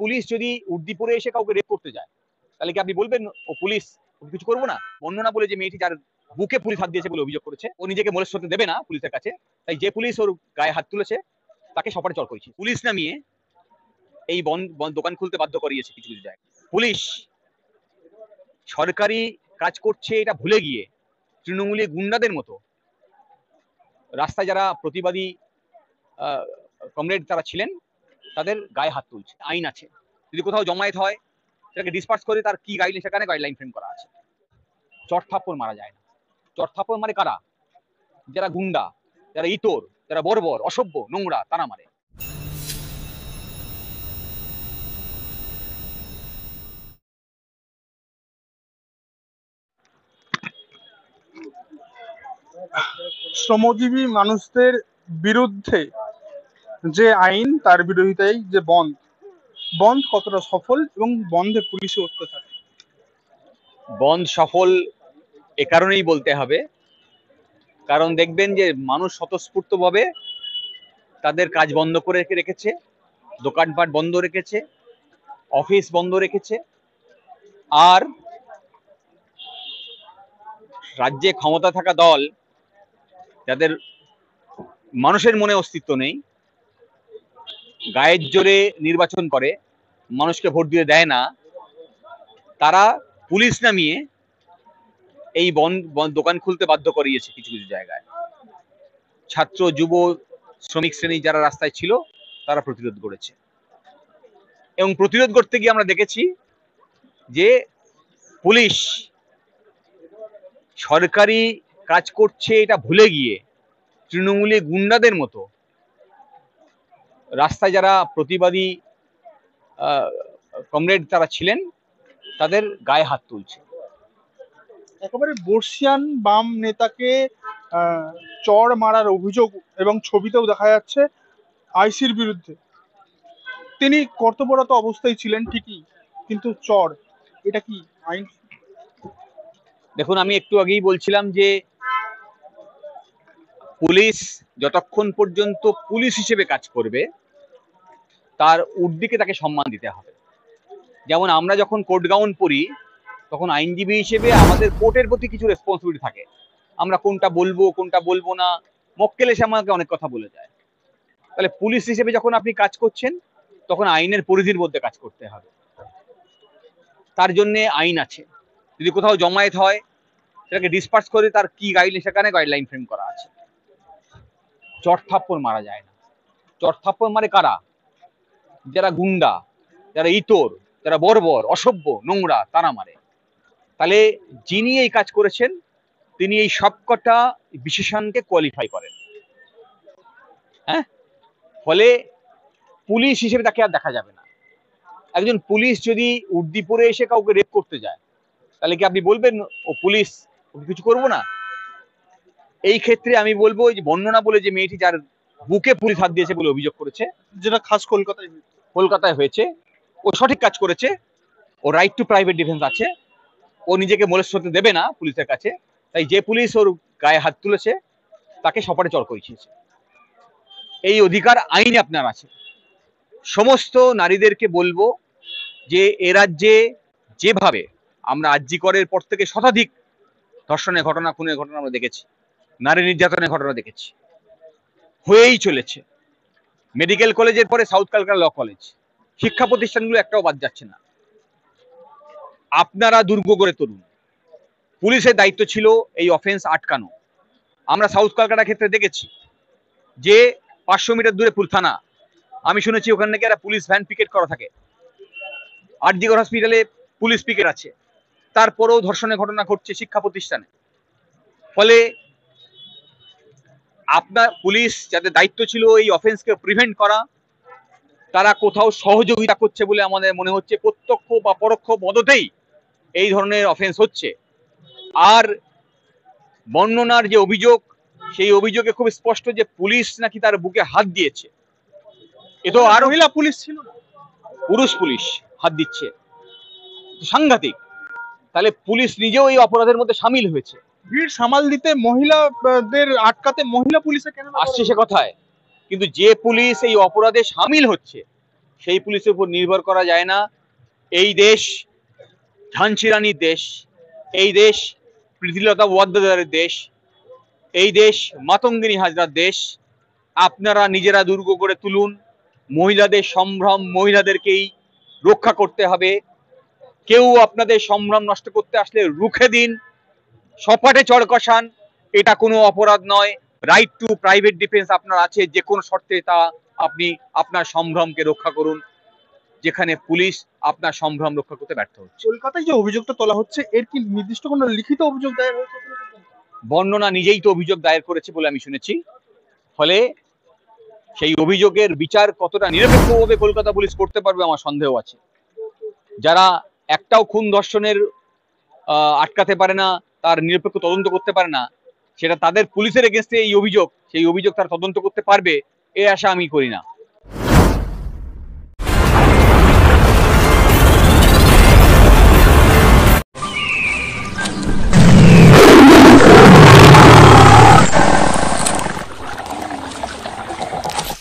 Police যদি উর্দি পরে এসে কাউকে রেপ করতে যায় তাহলে কি আপনি বলবেন ও পুলিশ, কিছু করবো না? বর্ণনা বলে যে মেয়েটি যার বুকে পুলিশ হাত দিয়েছে বলে অভিযোগ করেছে, ও নিজেকে মোলেস্ট হতে দেবে না পুলিশের কাছে, তাই যে পুলিশ ওর গায়ে হাত তুলেছে তাকে সপাটে চড় করেছে। পুলিশ নামিয়ে এই দোকান খুলতে বাধ্য করিয়েছে কিছু কিছু জায়গায়। পুলিশ সরকারি কাজ করছে এটা ভুলে গিয়ে তৃণমূলী গুন্ডাদের মতো রাস্তায় যারা প্রতিবাদী কমরেড তারা ছিলেন তাদের গায়ে হাত তুলছে। আইন আছে, যদি কোথাও জমায়েত হয় সেটাকে ডিসপার্স করে তার কি গাইডলাইন, সেখানে গাইডলাইন ফ্রেম করা আছে। চট থাপ্পড় মারা যায় না। চট থাপ্পড় মানে কারা? যারা গুন্ডা, যারা ইতর, যারা বর্বর, অসভ্য, নোংরা, তারা মারে। শ্রমজীবী মানুষদের বিরুদ্ধে যে আইন, তার বিরোধিতায় যে বন্ধ কতটা সফল এবং বন্ধে পুলিশে অত্যাচার? বন্ধ সফল এ কারণেই বলতে হবে, কারণ দেখবেন যে মানুষ স্বতঃস্ফূর্তভাবে তাদের কাজ বন্ধ করে রেখেছে, দোকানপাট বন্ধ রেখেছে, অফিস বন্ধ রেখেছে। আর রাজ্যে ক্ষমতা থাকা দল যাদের মানুষের মনে অস্তিত্ব নেই, গায়ের জোরে নির্বাচন করে, মানুষকে ভোট দিয়ে দেয় না, তারা পুলিশ নামিয়ে এই দোকান খুলতে বাধ্য করিয়েছে কিছু কিছু জায়গায়। ছাত্র, যুব, শ্রমিক শ্রেণী যারা রাস্তায় ছিল তারা প্রতিরোধ করেছে, এবং প্রতিরোধ করতে গিয়ে আমরা দেখেছি যে পুলিশ সরকারি কাজ করছে এটা ভুলে গিয়ে তৃণমূলী গুন্ডাদের মতো রাস্তায় যারা প্রতিবাদী কমরেড তারা ছিলেন তাদের গায়ে হাত তুলছে। একেবারে বর্ষিয়ান বাম নেতাকে চড় মারার অভিযোগ এবং ছবিতেও দেখা যাচ্ছে আইসির বিরুদ্ধে। তিনি কর্তব্যরত অবস্থায় ছিলেন ঠিকই, কিন্তু চড়, এটা কি আইন? দেখুন, আমি একটু আগেই বলছিলাম যে পুলিশ যতক্ষণ পর্যন্ত পুলিশ হিসেবে কাজ করবে তার উর্দিকে তাকে সম্মান দিতে হবে। যেমন আমরা যখন কোর্ট গাউন পরি তখন আইনজীবী হিসেবে আমাদের কোর্টের প্রতি কিছু রেসপন্সিবিলিটি থাকে, আমরা কোনটা বলবো কোনটা বলবো না, মক্কেল এসে আমাকে অনেক কথা বলে যায়। তাহলে পুলিশ হিসেবে যখন আপনি কাজ করছেন তখন আইনের পরিধির মধ্যে কাজ করতে হবে, তার জন্য আইন আছে। যদি কোথাও জমায়েত হয় সেটাকে ডিসপার্স করে তার কি গাইডলাইন, সেখানে গাইডলাইন ফ্রেম করা আছে। চট থাপ্পড় মারা যায় না। চট থাপ্পড় মানে কারা? যারা গুন্ডা, যারা ইতর, যারা বর্বর, অসভ্য, নোংরা, তারা মারে। তাহলে যিনি এই কাজ করেছেন তিনি এই সবকটা বিশেষণকে কোয়ালিফাই করেন। হ্যাঁ, ফলে পুলিশ হিসেবে তাকে আর দেখা যাবে না। একজন পুলিশ যদি উর্দি পরে এসে কাউকে রেপ করতে যায় তাহলে কি আপনি বলবেন ও পুলিশ, কিছু করবো না? এই ক্ষেত্রে আমি বলবো যে বর্ণনা বলে যে মেয়েটি যার বুকে পুলিশ হাত দিয়েছে বলে অভিযোগ করেছে, যেটা খাস কলকাতায় হয়েছে, ও সঠিক কাজ করেছে। ও রাইট টু প্রাইভেট ডিফেন্স আছে, ও নিজেকে মোলেস্ট হতে দেবে না পুলিশের কাছে, তাই যে পুলিশ ওর গায়ে হাত তুলেছে তাকে সপাটে চড় করিয়েছে। এই অধিকার আইনে আপনার আছে। সমস্ত নারীদেরকে বলবো যে এ রাজ্যে যেভাবে আমরা আরজি করের পর থেকে শতাধিক ধর্ষণের ঘটনা, খুনের ঘটনা আমরা দেখেছি, নারী নির্যাতনের ঘটনা দেখেছি, হয়েই চলেছে। মেডিকেল কলেজের পরে সাউথ ক্যালকাটা ল কলেজ, শিক্ষা প্রতিষ্ঠানগুলো একটাও বাদ যাচ্ছে না। আপনারা দুর্গ করে তুলুন। পুলিশের দায়িত্ব ছিল এই অফেন্স আটকানো। আমরা সাউথ ক্যালকাটা ক্ষেত্রে দেখেছি যে 500 মিটার দূরে পুলিশ থানা, আমি শুনেছি ওখানে নাকি একটা পুলিশ ভ্যান পিকেট করা থাকে। আরজি কর হসপিটালে পুলিশ পিকেট আছে, তারপরেও ধর্ষণের ঘটনা ঘটছে শিক্ষা প্রতিষ্ঠানে। ফলে আপনার পুলিশ যাদের দায়িত্ব ছিল এই অফেন্সকে প্রিভেন্ট করা, তারা কোথাও সহযোগিতা করছে বলে আমাদের মনে হচ্ছে। প্রত্যক্ষ বা পরোক্ষ মদতেই এই ধরনের অফেন্স হচ্ছে। আর বর্ণনার যে অভিযোগ, সেই অভিযোগে খুব স্পষ্ট যে পুলিশ নাকি তার বুকে হাত দিয়েছে। এ তো আর মহিলা পুলিশ ছিল না, পুরুষ পুলিশ হাত দিচ্ছে, সাংঘাতিক। তাহলে পুলিশ নিজেও এই অপরাধের মধ্যে সামিল হয়েছে। ভিড় সামাল দিতে, মহিলাদের আটকাতে মহিলা পুলিশে কেন আসছে সে কথায়, কিন্তু যে পুলিশ এই অপরাধে সামিল হচ্ছে সেই পুলিশের উপর নির্ভর করা যায় না। এই দেশ ঝাঁসি রানীর দেশ, এই দেশ প্রীতিলতা ওয়াদ্দেদারের দেশ, এই দেশ মাতঙ্গিনী হাজরার দেশ। আপনারা নিজেরা দুর্গ করে তুলুন, মহিলাদের সম্ভ্রম মহিলাদেরকেই রক্ষা করতে হবে। কেউ আপনাদের সম্ভ্রম নষ্ট করতে আসলে রুখে দিন, সপাটে চড় কষান, এটা কোনো অপরাধ নয়। রাইট টু প্রাইভেট ডিফেন্স আপনার আছে, যে কোনো শর্তে তা আপনি আপনার সম্ভ্রমকে রক্ষা করুন, যেখানে পুলিশ আপনার সম্ভ্রম রক্ষা করতে ব্যর্থ হচ্ছে। কলকাতায় যে অভিযোগটা তোলা হচ্ছে, এর কি নির্দিষ্ট কোনো লিখিত অভিযোগ দায়ের হয়েছে? বর্ণনা নিজেই তো অভিযোগ দায়ের করেছে বলে আমি শুনেছি। ফলে সেই অভিযোগের বিচার কতটা নিরপেক্ষভাবে কলকাতা পুলিশ করতে পারবে আমার সন্দেহ আছে। যারা একটাও খুন ধর্ষণের আটকাতে পারে না, তার নিরপেক্ষ তদন্ত করতে পারে না, সেটা তাদের পুলিশের এগেনস্টে এই অভিযোগ, সেই অভিযোগ তারা তদন্ত করতে পারবে, এই আশা আমি করি না।